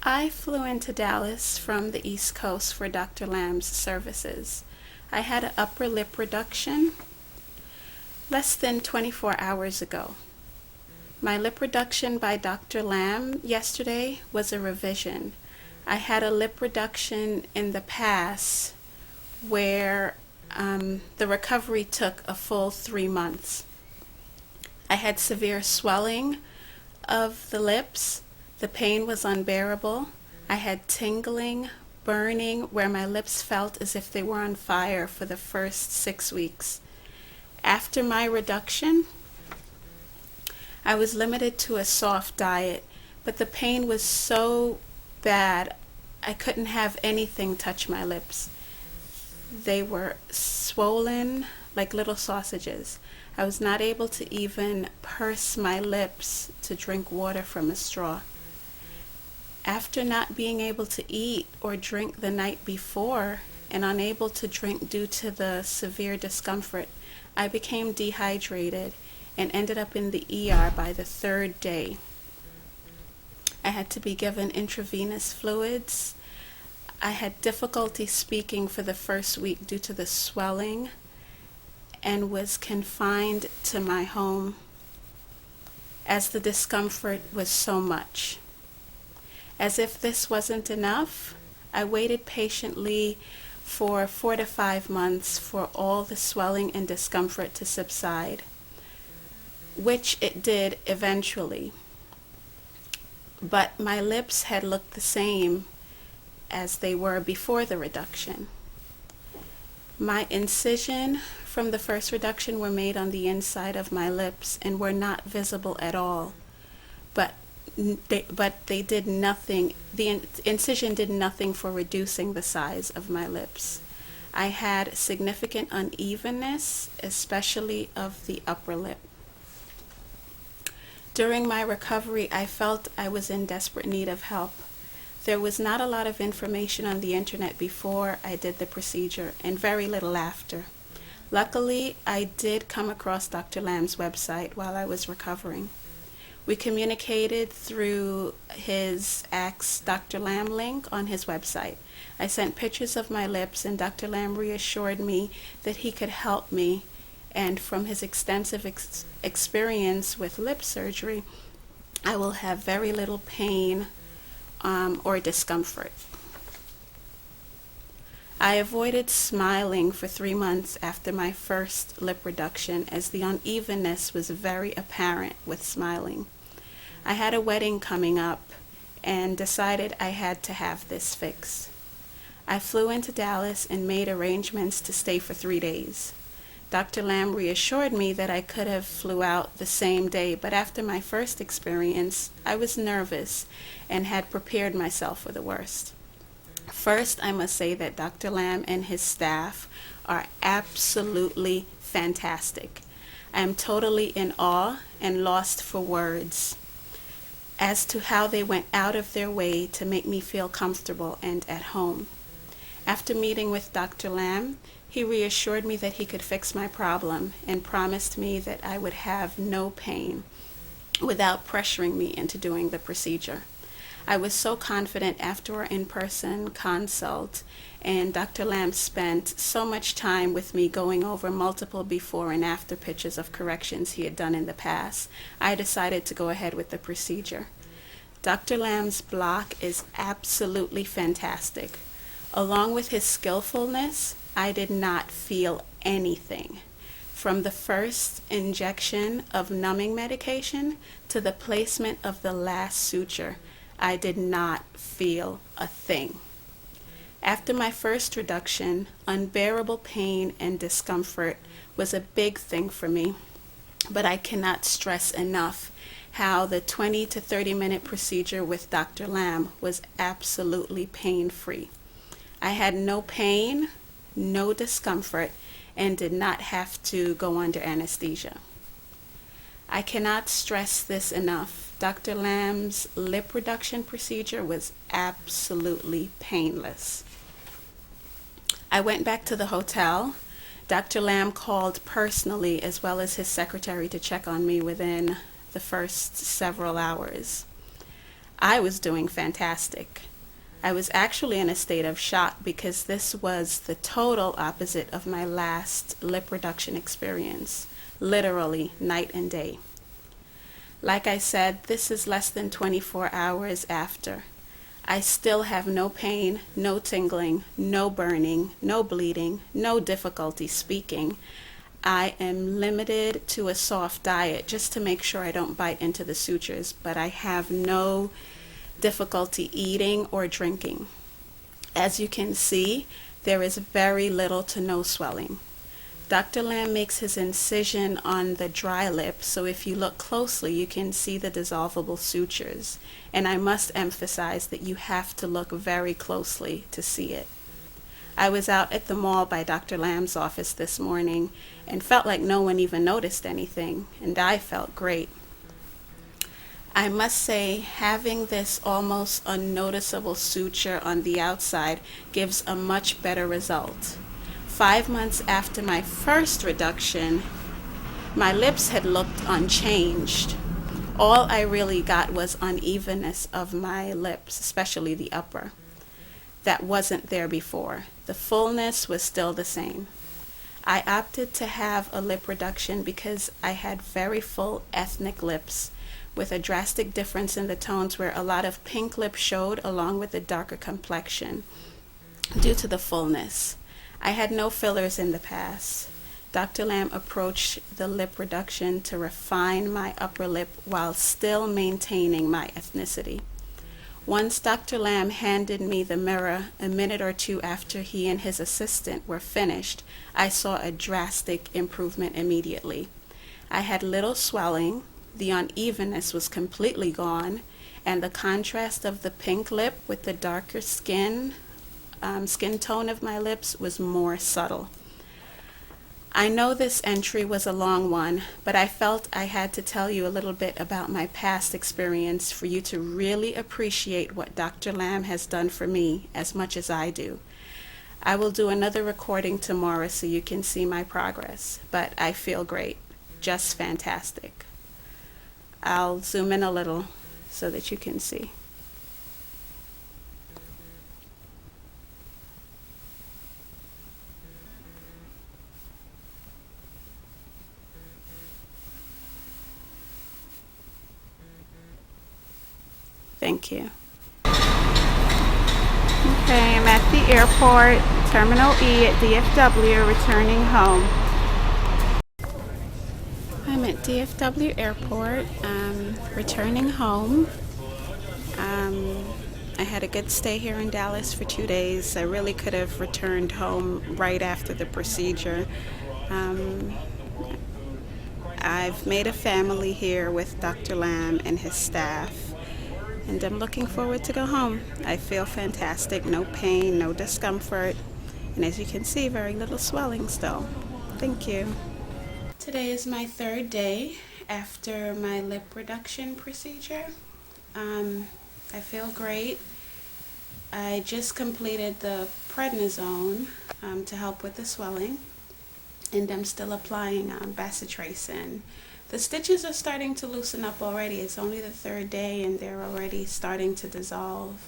I flew into Dallas from the East Coast for Dr. Lamb's services. I had an upper lip reduction less than 24 hours ago. My lip reduction by Dr. Lamb yesterday was a revision. I had a lip reduction in the past where the recovery took a full 3 months. I had severe swelling of the lips. The pain was unbearable. I had tingling, burning, where my lips felt as if they were on fire for the first 6 weeks. After my reduction, I was limited to a soft diet, but the pain was so bad I couldn't have anything touch my lips. They were swollen like little sausages. I was not able to even purse my lips to drink water from a straw. After not being able to eat or drink the night before and unable to drink due to the severe discomfort, I became dehydrated and ended up in the ER by the 3rd day. I had to be given intravenous fluids. I had difficulty speaking for the first week due to the swelling and was confined to my home as the discomfort was so much. As if this wasn't enough, I waited patiently for 4 to 5 months for all the swelling and discomfort to subside, which it did eventually. But my lips had looked the same as they were before the reduction. My incision from the first reduction were made on the inside of my lips and were not visible at all. But they did nothing, the incision did nothing for reducing the size of my lips. I had significant unevenness, especially of the upper lip. During my recovery, I felt I was in desperate need of help. There was not a lot of information on the internet before I did the procedure, and very little after. Luckily, I did come across Dr. Lamb's website while I was recovering. We communicated through his Ask Dr. Lamb link on his website. I sent pictures of my lips, and Dr. Lamb reassured me that he could help me, and from his extensive experience with lip surgery, I will have very little pain or discomfort. I avoided smiling for 3 months after my first lip reduction, as the unevenness was very apparent with smiling. I had a wedding coming up and decided I had to have this fixed. I flew into Dallas and made arrangements to stay for 3 days. Dr. Lamb reassured me that I could have flew out the same day, but after my first experience, I was nervous and had prepared myself for the worst. First, I must say that Dr. Lamb and his staff are absolutely fantastic. I am totally in awe and lost for words as to how they went out of their way to make me feel comfortable and at home. After meeting with Dr. Lamb, he reassured me that he could fix my problem and promised me that I would have no pain without pressuring me into doing the procedure. I was so confident after our in-person consult, and Dr. Lamb spent so much time with me going over multiple before and after pictures of corrections he had done in the past. I decided to go ahead with the procedure. Dr. Lamb's block is absolutely fantastic. Along with his skillfulness, I did not feel anything. From the first injection of numbing medication to the placement of the last suture, I did not feel a thing. After my first reduction, unbearable pain and discomfort was a big thing for me, but I cannot stress enough how the 20 to 30 minute procedure with Dr. Lamb was absolutely pain-free. I had no pain, no discomfort, and did not have to go under anesthesia. I cannot stress this enough. Dr. Lamb's lip reduction procedure was absolutely painless. I went back to the hotel. Dr. Lamb called personally, as well as his secretary, to check on me within the first several hours. I was doing fantastic. I was actually in a state of shock because this was the total opposite of my last lip reduction experience, literally night and day. Like I said, this is less than 24 hours after. I still have no pain, no tingling, no burning, no bleeding, no difficulty speaking. I am limited to a soft diet just to make sure I don't bite into the sutures, but I have no difficulty eating or drinking. As you can see, there is very little to no swelling. Dr. Lamb makes his incision on the dry lip, so if you look closely, you can see the dissolvable sutures. And I must emphasize that you have to look very closely to see it. I was out at the mall by Dr. Lamb's office this morning and felt like no one even noticed anything, and I felt great. I must say, having this almost unnoticeable suture on the outside gives a much better result. 5 months after my first reduction, my lips had looked unchanged. All I really got was unevenness of my lips, especially the upper. That wasn't there before. The fullness was still the same. I opted to have a lip reduction because I had very full ethnic lips with a drastic difference in the tones where a lot of pink lip showed along with a darker complexion due to the fullness. I had no fillers in the past. Dr. Lamb approached the lip reduction to refine my upper lip while still maintaining my ethnicity. Once Dr. Lamb handed me the mirror a minute or two after he and his assistant were finished, I saw a drastic improvement immediately. I had little swelling, the unevenness was completely gone, and the contrast of the pink lip with the darker skin tone of my lips was more subtle. I know this entry was a long one, but I felt I had to tell you a little bit about my past experience for you to really appreciate what Dr. Lamb has done for me as much as I do. I will do another recording tomorrow so you can see my progress, but I feel great, just fantastic. I'll zoom in a little so that you can see. Thank you. Okay, I'm at the airport, Terminal E at DFW, returning home. I'm at DFW Airport, returning home. I had a good stay here in Dallas for 2 days. I really could have returned home right after the procedure. I've made a family here with Dr. Lamb and his staff, and I'm looking forward to go home. I feel fantastic, no pain, no discomfort, and as you can see, very little swelling still. Thank you. Today is my 3rd day after my lip reduction procedure. I feel great. I just completed the prednisone to help with the swelling, and I'm still applying bacitracin. The stitches are starting to loosen up already. It's only the 3rd day and they're already starting to dissolve.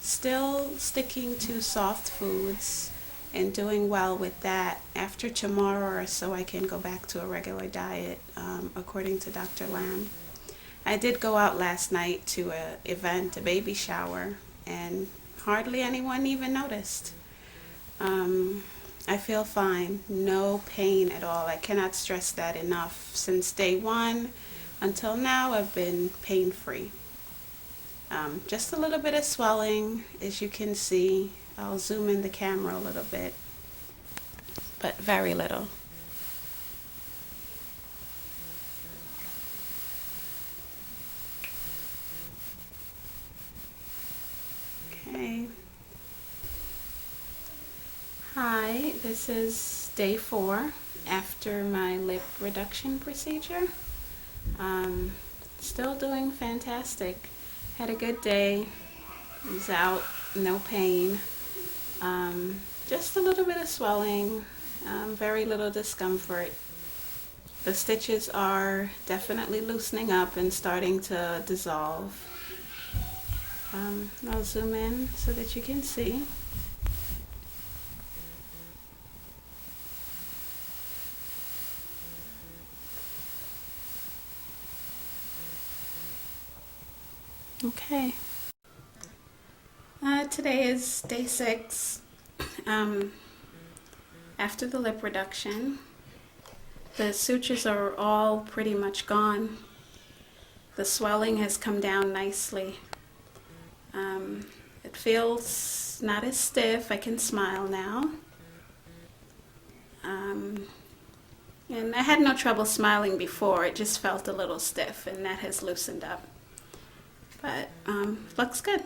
Still sticking to soft foods and doing well with that. After tomorrow or so I can go back to a regular diet according to Dr. Lamb. I did go out last night to an event, a baby shower, and hardly anyone even noticed. I feel fine, no pain at all. I cannot stress that enough. Since day 1 until now, I've been pain-free. Just a little bit of swelling, as you can see. I'll zoom in the camera a little bit, but very little. Okay. Hi, this is day 4 after my lip reduction procedure. Still doing fantastic. Had a good day. Was out, no pain. Just a little bit of swelling, very little discomfort. The stitches are definitely loosening up and starting to dissolve. I'll zoom in so that you can see. Okay. Today is day 6. After the lip reduction, the sutures are all pretty much gone. The swelling has come down nicely. It feels not as stiff. I can smile now. And I had no trouble smiling before. It just felt a little stiff, and that has loosened up. But looks good.